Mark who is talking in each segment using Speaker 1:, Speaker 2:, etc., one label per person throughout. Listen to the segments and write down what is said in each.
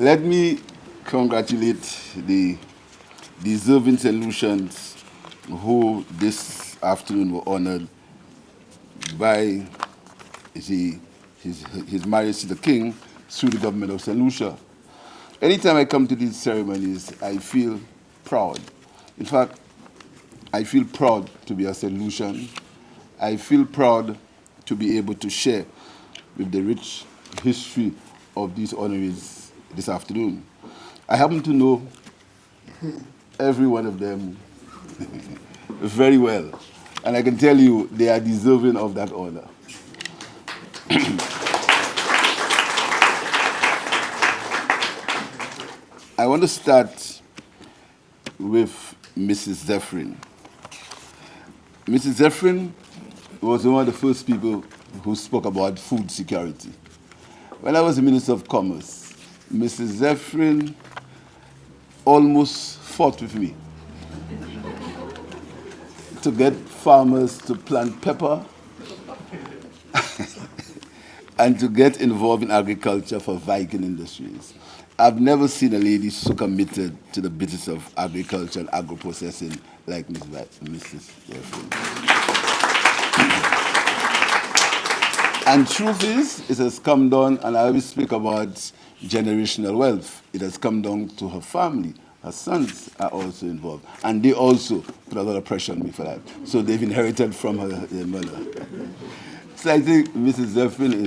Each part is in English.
Speaker 1: Let me congratulate the deserving solutions who this afternoon were honored by his marriage to the king through the government of St. Lucia. Anytime I come to these ceremonies, I feel proud. In fact, I feel proud to be a St. Lucian. I feel proud to be able to share with the rich history of these honorees this afternoon. I happen to know every one of them very well, and I can tell you they are deserving of that honor. I want to start with Mrs. Zephyrin. Mrs. Zephyrin was one of the first people who spoke about food security. When I was the Minister of Commerce, Mrs. Zephyrin almost fought with me to get farmers to plant pepper and to get involved in agriculture for Viking industries. I've never seen a lady so committed to the business of agriculture and agro-processing like Mrs. Zephyrin. And truth is, it has come down, and I always speak about generational wealth. It has come down to her family. Her sons are also involved. And they also put a lot of pressure on me for that. So they've inherited from their mother. So I think Mrs. Zephyrin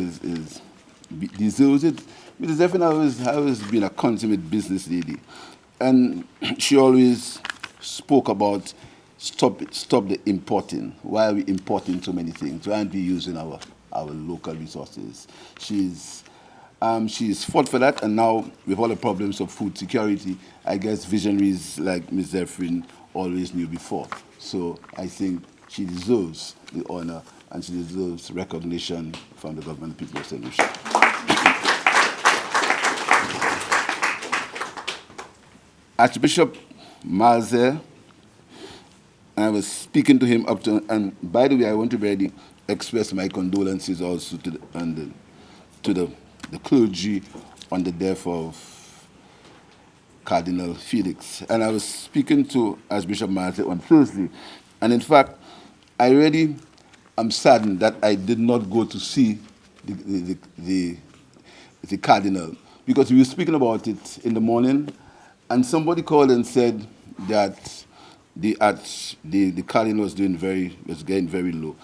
Speaker 1: deserves it. Mrs. Zephyrin has always been a consummate business lady. And she always spoke about stop the importing. Why are we importing so many things? Why aren't we using our local resources? She's fought for that, and now with all the problems of food security, I guess visionaries like Ms. Zephyrin always knew before. So I think she deserves the honor, and she deserves recognition from the government people of St. Lucia. Archbishop Mazer, I was speaking to him up to, and by the way, I want to really express my condolences also to the clergy on the death of Cardinal Felix. And I was speaking to Archbishop Mazer on Thursday, and in fact, I really am saddened that I did not go to see the Cardinal, because we were speaking about it in the morning, and somebody called and said that the Cardinal was getting very low.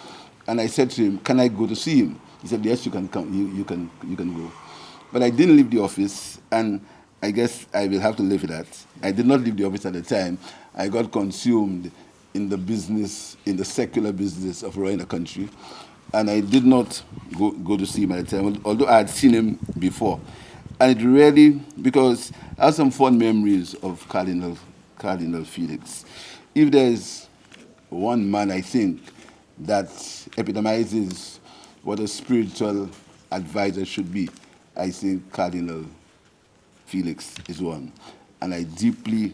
Speaker 1: And I said to him, can I go to see him? He said, yes, you can come. You can go. But I didn't leave the office, and I guess I will have to live with that. I did not leave the office at the time. I got consumed in the business, in the secular business of running the country, and I did not go to see him at the time, although I had seen him before. And it really, because I have some fond memories of Cardinal Felix. If there's one man, I think, that epitomizes what a spiritual advisor should be, I think Cardinal Felix is one. And I deeply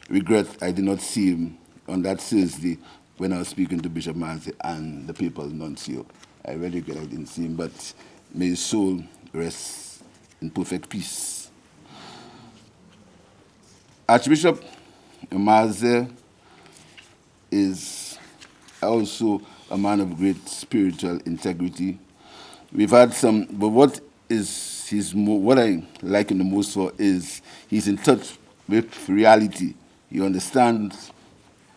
Speaker 1: regret I did not see him on that Thursday when I was speaking to Bishop Manzi and the papal nuncio. I really regret I didn't see him, but may his soul rest in perfect peace. Archbishop Mazer is also a man of great spiritual integrity. We've had some, but what I like him the most for is he's in touch with reality. He understands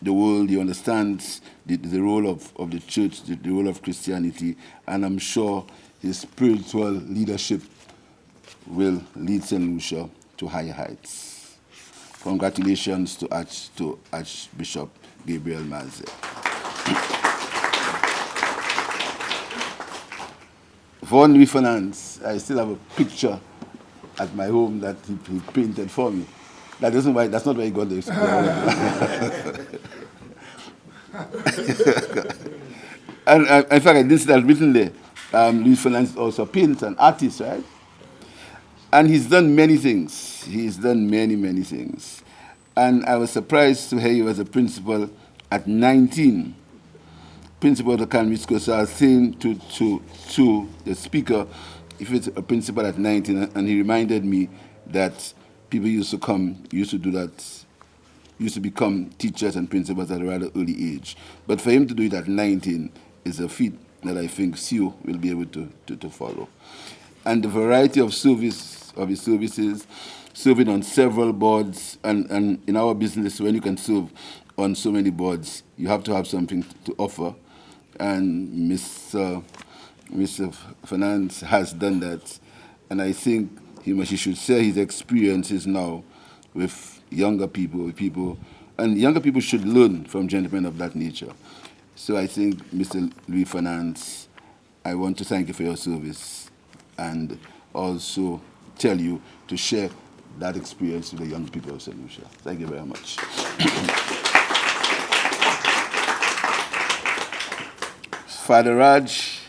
Speaker 1: the world, he understands the role of the church, the role of Christianity, and I'm sure his spiritual leadership will lead St. Lucia to higher heights. Congratulations to Archbishop Gabriel Mazer. For New Finance, I still have a picture at my home that he painted for me. That's not why he got the And in fact, I didn't see that written there. Louis Finance is also a painter, an artist, right? And he's done many things. He's done many, many things. And I was surprised to hear he was a principal at 19. Principal of the Academy School. So I was saying to the speaker, if it's a principal at 19, and he reminded me that people used to do that, used to become teachers and principals at a rather early age. But for him to do it at 19 is a feat that I think CEO will be able to follow. And the variety of his services, serving on several boards, and in our business, when you can serve on so many boards, you have to have something to offer. And Mr. Finance has done that. And I think he should share his experiences now with younger people, and younger people should learn from gentlemen of that nature. So I think, Mr. Louis Finance, I want to thank you for your service and also tell you to share that experience with the young people of St. Lucia. Thank you very much. Father Raj,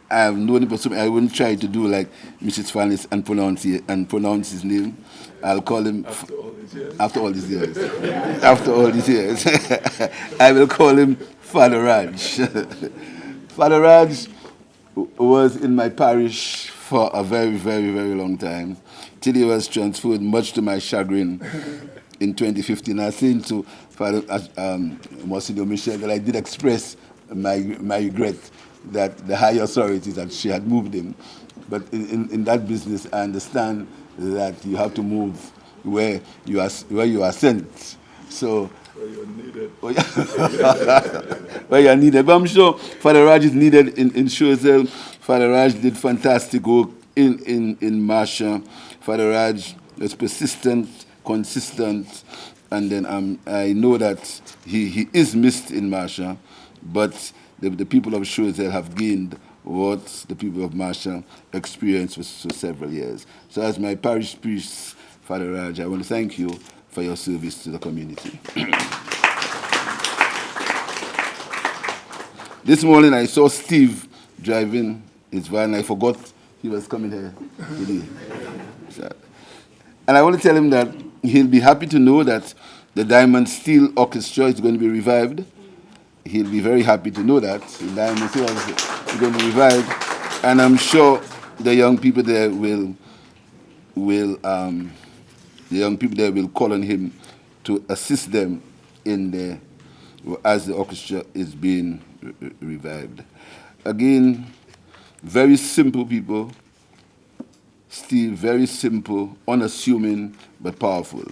Speaker 1: I have known him for something. I wouldn't try to do like Mrs. Finance and pronounce his name. I'll call him after all these years. After all these years. I will call him Father Raj. Father Raj was in my parish for a very, very, very long time, till he was transferred, much to my chagrin, in 2015. I was saying to Father Monsignor Michel that I did express my regret that the higher authorities, that she had moved him. But in that business, I understand that you have to move where you are sent. So where you're needed. Where you're needed. But I'm sure Father Raj is needed in Choiseul. Father Raj did fantastic work in Marsha. Father Raj was persistent, consistent, and then I know that he is missed in Marsha, but the people of Choiseul have gained what the people of Marsha experienced for several years. So as my parish priest, Father Raj, I want to thank you for your service to the community. This morning I saw Steve driving his van. I forgot he was coming here today. And I want to tell him that he'll be happy to know that the Diamond Steel Orchestra is going to be revived. He'll be very happy to know that the Diamond Steel Orchestra is going to be revived. And I'm sure the young people there will call on him to assist them as the orchestra is being revived. Again, very simple people. Steve, very simple, unassuming, but powerful.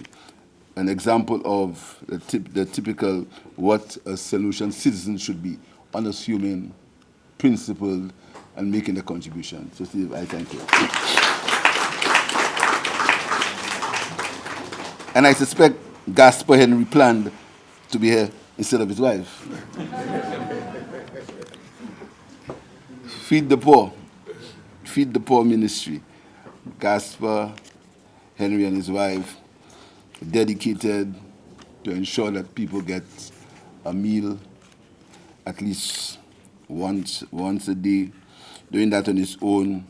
Speaker 1: An example of the typical what a solution citizen should be: unassuming, principled, and making a contribution. So, Steve, I thank you. And I suspect Gaspar Henry planned to be here instead of his wife. Feed the poor. Feed the Poor ministry. Gaspar Henry and his wife dedicated to ensure that people get a meal at least once a day, doing that on his own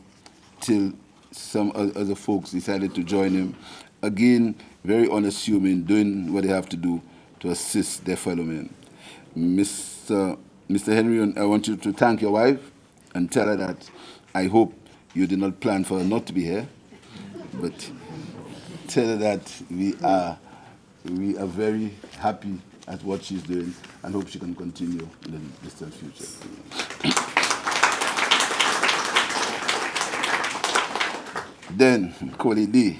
Speaker 1: till some other folks decided to join him. Again, very unassuming, doing what they have to do to assist their fellow men. Mr. Henry, I want you to thank your wife and tell her that I hope you did not plan for her not to be here, but tell her that we are very happy at what she's doing and hope she can continue in the distant future. Then, Kolide.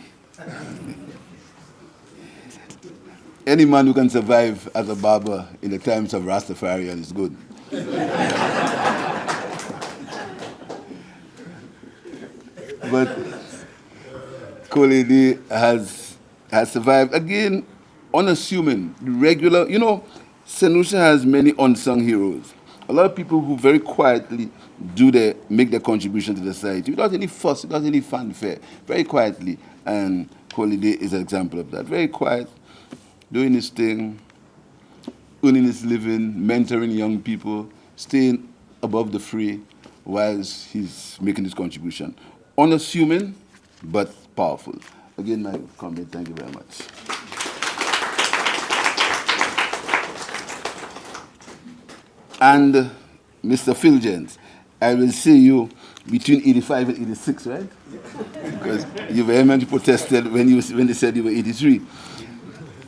Speaker 1: Any man who can survive as a barber in the times of Rastafarian is good. But Kolide has survived. Again, unassuming, regular. You know, St. Lucia has many unsung heroes. A lot of people who very quietly make their contribution to the society without any fuss, without any fanfare, very quietly. And Kolide is an example of that. Very quiet, doing his thing, earning his living, mentoring young people, staying above the fray whilst he's making his contribution. Unassuming, but powerful. Again, my comment, thank you very much. And Mr. Phil Jens, I will say you between 85 and 86, right? Because you vehemently protested when they said you were 83.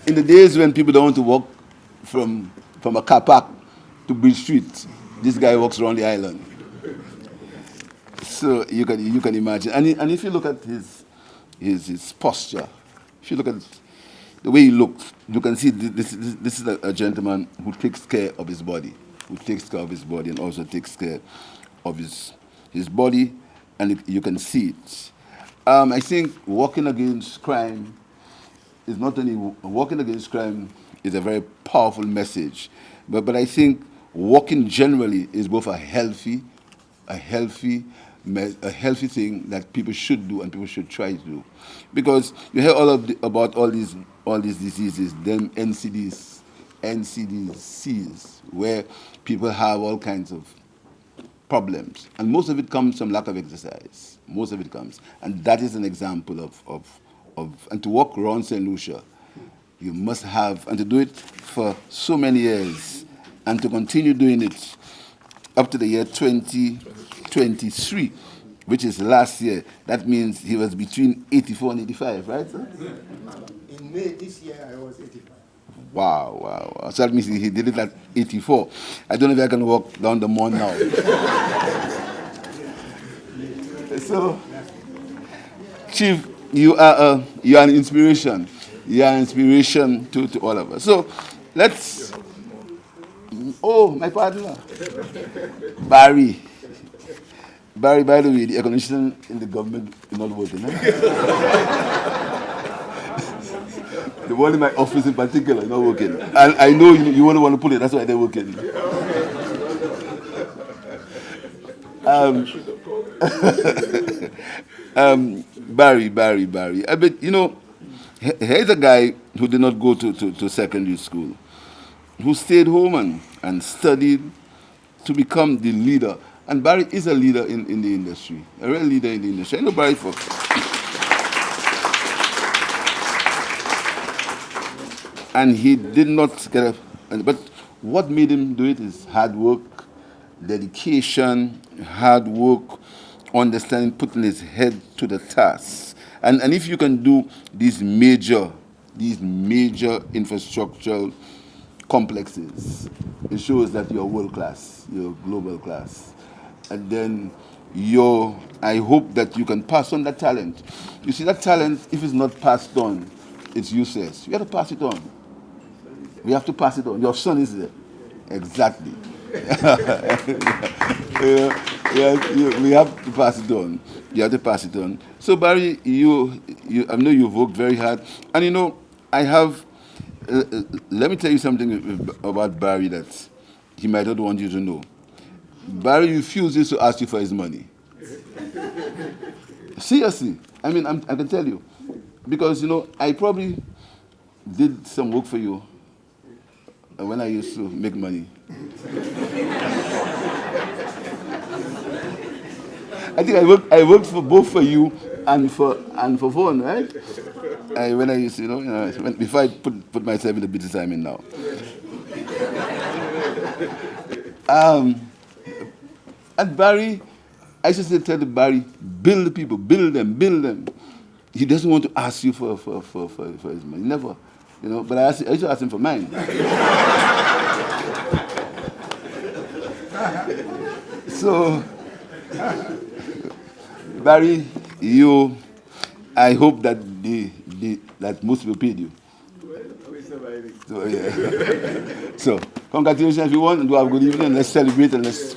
Speaker 1: In the days when people don't want to walk from a car park to Bridge Street, this guy walks around the island. So you can imagine. And if you look at his posture, if you look at the way he looks, you can see this is a gentleman who takes care of his body, and also takes care of his body, and you can see it. I think walking against crime is not only walking against crime is a very powerful message, but I think walking generally is both a healthy thing that people should do and people should try to do, because you hear about all these diseases, them NCDs, where people have all kinds of problems, and most of it comes from lack of exercise. Most of it comes, and that is an example of and to walk around St. Lucia, you must have, and to do it for so many years, and to continue doing it up to the year 2023, which is last year. That means he was between 84 and 85, right, sir?
Speaker 2: In May this year, I was 85.
Speaker 1: Wow. So that means he did it at 84. I don't know if I can walk down the mall now. So, Chief, you are an inspiration. You are an inspiration to all of us. So, let's... Oh, my partner. Barry, by the way, the air conditioning in the government is not working. The one in my office in particular is not working. And I know you won't want to put it, that's why they're working. Barry. But here's a guy who did not go to secondary school, who stayed home and studied to become the leader. And Barry is a leader in the industry, a real leader in the industry. I know Barry for... And he did not get up. But what made him do it is hard work, dedication, understanding, putting his head to the task. And if you can do these major infrastructural complexes, it shows that you're world class, you're global class. And then I hope that you can pass on that talent. You see, that talent, if it's not passed on, it's useless. You have to pass it on. We have to pass it on. Your son is there. Exactly. We have to pass it on. You have to pass it on. So Barry, I know you've worked very hard, and I have. Let me tell you something about Barry that he might not want you to know. Barry refuses to ask you for his money. Seriously, I can tell you, because I probably did some work for you when I used to make money. I think I worked for both for you and for phone, right? When I used to, before I put myself in the business I'm in now. And Barry, I used to tell Barry, build the people, build them. He doesn't want to ask you for his money, never. But I used to ask him for mine. So, Barry, I hope that that most people paid you. So, yeah. So, congratulations everyone, and do have a good evening. Let's celebrate and let's